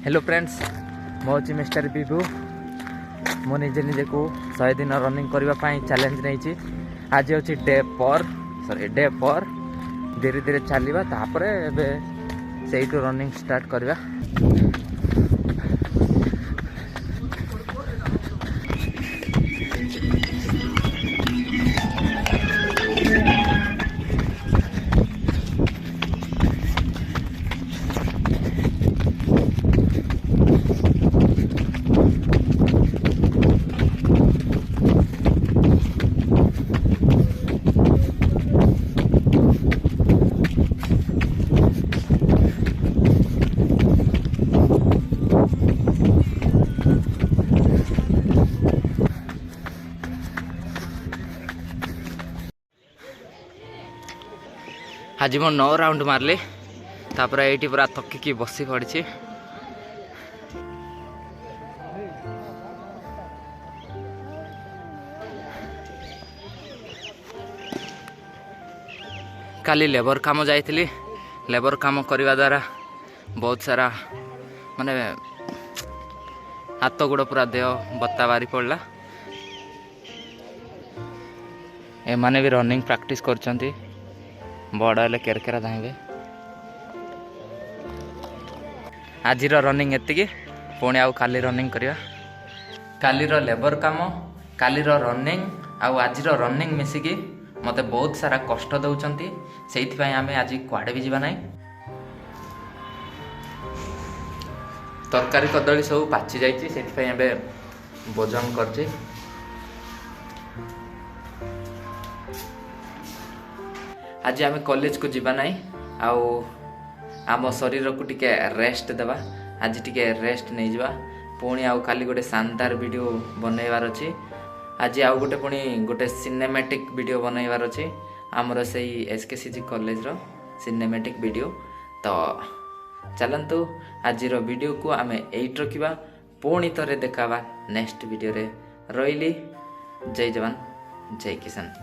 Hello friends मो हूँ mister विभू मु निजे निजे को 100 दिन रनिंग करने चैलेंज नहीं आज हूँ डे 4 धीरे धीरे चलवा तापर से रनिंग स्टार्ट करवा। आज मो 9 राउंड मारली तापर ये पूरा थकिकी बसी पड़ी। काली लेबर काम जाइली लेबर काम करने द्वारा बहुत सारा माने हाथ गोड़ पूरा देह बत्ता बारी पड़ला। ए माने भी रनिंग प्रैक्टिस करछंती बड़ हेल्ले केरकेरा धाइबे। आज रनिंग एतिकी पुणी आउ काली रनिंग करवा। कालीर लेबर काम कालीर रनिंग आउ आज रनिंग मिसिकी मते बहुत सारा कष्ट दउचंती सेइथिपाई आमे आज कुआडे भी जीवा नाही। तरकारी कदली सब पाची जाइछि सेइथिपाई एबे भोजन करछि। आज आम कॉलेज को जीवा नहीं आउ आम शरीर को टिके रेस्ट देवा। आज टिके रेस्ट नहीं जावा पुणी आउ काली गोटे शानदार वीडियो बनइबार अछि। आज आउ गोटे पुणी गोटे सिनेमैटिक वीडियो बनइबार अछि आमर से एसकेसीजी कॉलेज रो सिनेमैटिक वीडियो। तो चलंतु आज वीडियो को आम एट रखा पुणी थरे देखावा नेक्स्ट वीडियो रे। रही जय जवान जय किसान।